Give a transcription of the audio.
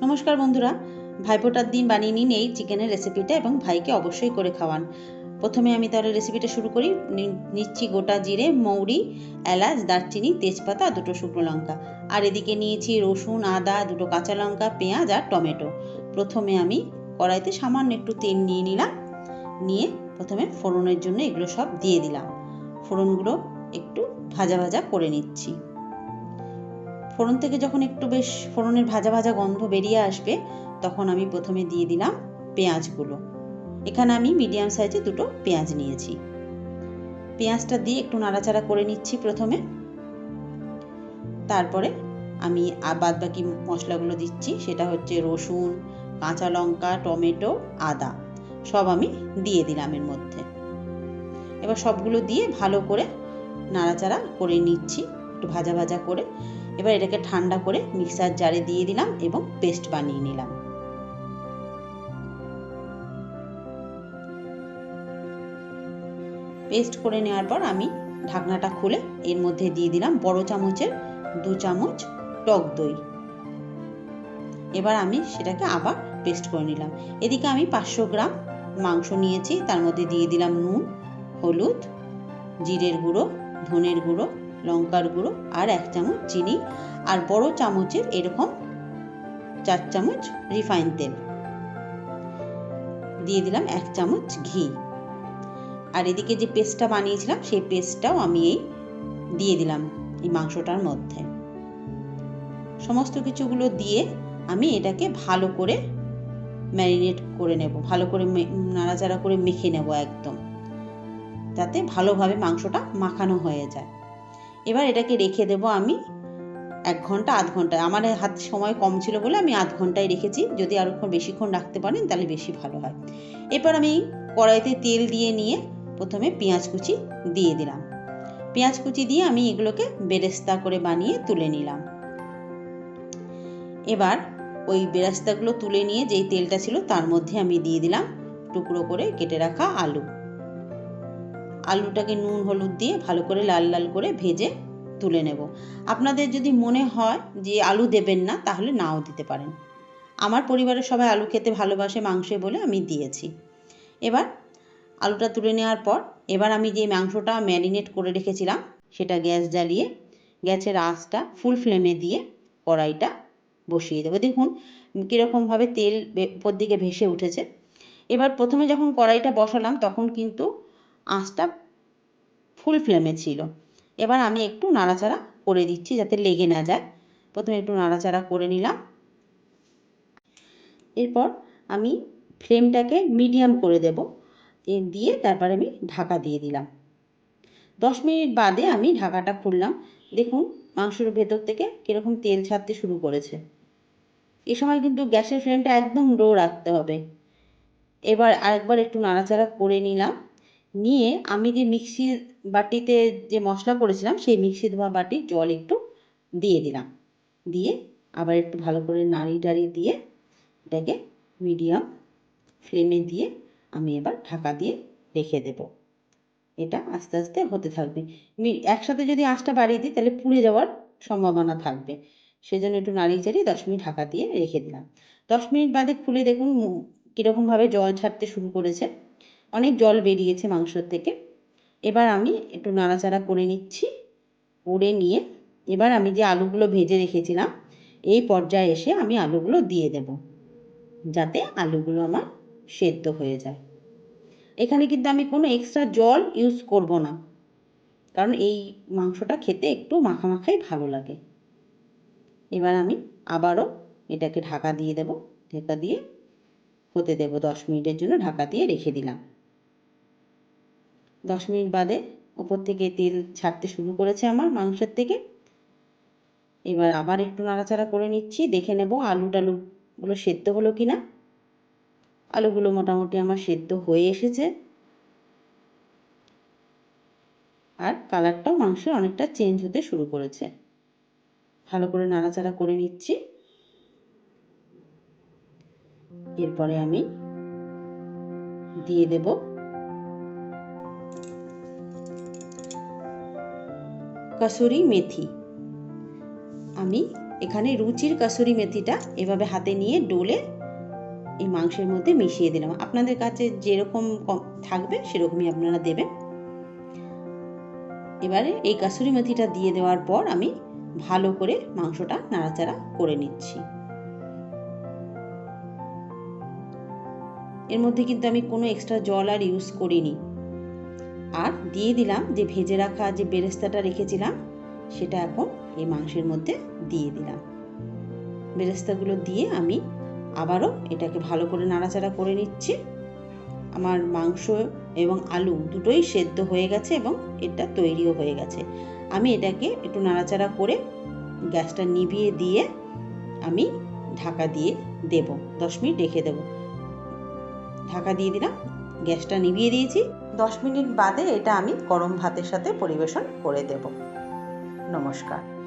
নমস্কার বন্ধুরা, ভাইফোঁটার দিন বানিয়ে নিন এই চিকেনের রেসিপিটা এবং ভাইকে অবশ্যই করে খাওয়ান। প্রথমে আমি তাহলে রেসিপিটা শুরু করি। নিচ্ছি গোটা জিরে, মৌরি, এলাচ, দারচিনি, তেজপাতা আর দুটো শুকনো লঙ্কা। আর এদিকে নিয়েছি রসুন, আদা, দুটো কাঁচা লঙ্কা, পেঁয়াজ আর টমেটো। প্রথমে আমি কড়াইতে সামান্য একটু তেল নিয়ে নিলাম। নিয়ে প্রথমে ফোড়নের জন্য এগুলো সব দিয়ে দিলাম। ফোড়নগুলো একটু ভাজা ভাজা করে নিচ্ছি। ফোড়ন থেকে যখন একটু বেশ ফোড়নের ভাজা ভাজা গন্ধ বেরিয়ে আসবে, তখন আমি প্রথমে দিয়ে দিলাম পেঁয়াজগুলো। এখানে আমি মিডিয়াম সাইজে দুটো পেঁয়াজ নিয়েছি। পেঁয়াজটা দিয়ে একটু নাড়াচাড়া করে নিচ্ছি প্রথমে। তারপরে আমি বাদ বাকি মশলাগুলো দিচ্ছি। সেটা হচ্ছে রসুন, কাঁচা লঙ্কা, টমেটো, আদা সব আমি দিয়ে দিলাম এর মধ্যে। এবার সবগুলো দিয়ে ভালো করে নাড়াচাড়া করে নিচ্ছি একটু ভাজা ভাজা করে। এবার এটাকে ঠান্ডা করে মিক্সার জারে দিয়ে দিলাম এবং পেস্ট বানিয়ে নিলাম। পেস্ট করে নেওয়ার পর আমি ঢাকনাটা খুলে এর মধ্যে দিয়ে দিলাম বড় চামচের 2 চামচ টক দই। এবার আমি সেটাকে আবার পেস্ট করে নিলাম। এদিকে আমি 500 গ্রাম মাংস নিয়েছি। তার মধ্যে দিয়ে দিলাম নুন, হলুদ, জিরের গুঁড়ো, ধনের গুঁড়ো, লঙ্কার গুঁড়ো আর 1 চামচ চিনি আর বড় চামচের এরকম 4 চামচ রিফাইন তেল। দিয়ে দিলাম 1 চামচ ঘি। আর এদিকে যে পেস্টটা বানিয়েছিলাম সেই পেস্টটাও আমি দিয়ে দিলাম এই মাংসটার মধ্যে। সমস্ত কিছুগুলো দিয়ে আমি এটাকে ভালো করে ম্যারিনেট করে নেব, ভালো করে নাড়াচাড়া করে মেখে নেব একদম, যাতে ভালোভাবে মাংসটা মাখানো হয়ে যায়। এবার এটাকে রেখে দেব আমি 1 ঘন্টা আধ ঘন্টা। আমার হাতে সময় কম ছিল বলে আমি আধ ঘন্টায় রেখেছি। যদি আরো বেশিক্ষণ রাখতে পারেন তাহলে বেশি ভালো হয়। এবার আমি কড়াইতে তেল দিয়ে নিয়ে প্রথমে পেঁয়াজ কুচি দিয়ে দিলাম। পেঁয়াজ কুচি দিয়ে আমি এগুলোকে বেরেস্তা করে বানিয়ে তুলে নিলাম। এবার ওই বেরেস্তাগুলো তুলে নিয়ে যেই তেলটা ছিল তার মধ্যে আমি দিয়ে দিলাম টুকরো করে কেটে রাখা আলু। আলুটাকে নুন হলুদ দিয়ে ভালো করে লাল লাল করে ভেজে তুলে নেব। আপনাদের যদি মনে হয় যে আলু দেবেন না তাহলে নাও দিতে পারেন। আমার পরিবারের সবাই আলু খেতে ভালোবাসে মাংসে বলে আমি দিয়েছি। এবার আলুটা তুলে নেওয়ার পর এবার আমি যে মাংসটা ম্যারিনেট করে রেখেছিলাম সেটা গ্যাস জ্বালিয়ে গ্যাসের আঁচটা ফুল ফ্লেমে দিয়ে কড়াইটা বসিয়ে দেবো। দেখুন কীরকমভাবে তেল উপর দিকে ভেসে উঠেছে। এবার প্রথমে যখন কড়াইটা বসালাম তখন কিন্তু আঁচটা ফুল ফ্লেমে ছিল। এবার আমি একটু নাড়াচাড়া করে দিচ্ছি যাতে লেগে না যায়। প্রথমে একটু নাড়াচাড়া করে নিলাম। এরপর আমি ফ্লেমটাকে মিডিয়াম করে দেব, দিয়ে তারপরে আমি ঢাকা দিয়ে দিলাম। 10 মিনিট বাদে আমি ঢাকাটা খুললাম। দেখুন মাংসের ভেতর থেকে কীরকম তেল ছাড়তে শুরু করেছে। এ সময় কিন্তু গ্যাসের ফ্লেমটা একদম লো রাখতে হবে। এবার আরেকবার একটু নাড়াচাড়া করে নিলাম। নিয়ে আমি যে মিক্সির বাটিতে যে মশলা করেছিলাম সেই মিক্সি ধোয়া বাটির জল একটু দিয়ে দিলাম। দিয়ে আবার একটু ভালো করে নাড়িয়ে দিয়ে এটাকে মিডিয়াম ফ্লেমে দিয়ে আমি এবার ঢাকা দিয়ে রেখে দেব। এটা আস্তে আস্তে হতে থাকবে। একসাথে যদি আঁচটা বাড়িয়ে দিই তাহলে পুড়ে যাওয়ার সম্ভাবনা থাকবে। সেজন্য একটু নাড়িয়ে চাড়িয়ে 10 মিনিট ঢাকা দিয়ে রেখে দিলাম। 10 মিনিট বাদে খুলে দেখুন কীরকমভাবে জল ছাড়তে শুরু করেছে। অনেক জল বেরিয়েছে মাংসর থেকে। এবার আমি একটু নাড়াচাড়া করে নিচ্ছি। করে নিয়ে এবার আমি যে আলুগুলো ভেজে রেখেছিলাম এই পর্যায়ে এসে আমি আলুগুলো দিয়ে দেব, যাতে আলুগুলো আমার সেদ্ধ হয়ে যায়। এখানে কিন্তু আমি কোনো এক্সট্রা জল ইউজ করব না, কারণ এই মাংসটা খেতে একটু মাখামাখাই ভালো লাগে। এবার আমি আবারও এটাকে ঢাকা দিয়ে দেব। ঢাকা দিয়ে হতে দেব 10 মিনিটের জন্য ঢাকা দিয়ে রেখে দিলাম। 10 মিনিট বাদে উপর থেকে তেল ছাড়তে শুরু করেছে আমার মাংসের থেকে। এবার আবার একটু নাড়াচাড়া করে নিচ্ছি, দেখে নেব আলু টালুগুলো সেদ্ধ হলো কি না। আলুগুলো মোটামুটি আমার সেদ্ধ হয়ে এসেছে আর কালারটাও মাংসের অনেকটা চেঞ্জ হতে শুরু করেছে। ভালো করে নাড়াচাড়া করে নিচ্ছি। এরপরে আমি দিয়ে দেব কসুরি মেথি। আমি এখানে রুচির কাসুরি মেথিটা এভাবে হাতে নিয়ে ডলে এই মাংসের মধ্যে মিশিয়ে দিলাম। আপনাদের কাছে যেরকম থাকবে সেরকমই আপনারা দেবেন। এবারে এই কাসুরি মেথিটা দিয়ে দেওয়ার পর আমি ভালো করে মাংসটা নাড়াচাড়া করে নিচ্ছি। এর মধ্যে কিন্তু আমি কোনো এক্সট্রা জল আর ইউজ করিনি। আর দিয়ে দিলাম যে ভেজে রাখা যে বেরেস্তাটা রেখেছিলাম সেটা এখন এই মাংসের মধ্যে দিয়ে দিলাম। বেরেস্তাগুলো দিয়ে আমি আবারও এটাকে ভালো করে নাড়াচাড়া করে নিচ্ছি। আমার মাংস এবং আলু দুটোই সেদ্ধ হয়ে গেছে এবং এটা তৈরিও হয়ে গেছে। আমি এটাকে একটু নাড়াচাড়া করে গ্যাসটা নিভিয়ে দিয়ে আমি ঢাকা দিয়ে দেব, 10 মিনিট রেখে দেব। ঢাকা দিয়ে দিলাম, গ্যাসটা নিভিয়ে দিয়েছি। 10 মিনিট বাদে এটা আমি গরম ভাতের সাথে পরিবেশন করে দেব। নমস্কার।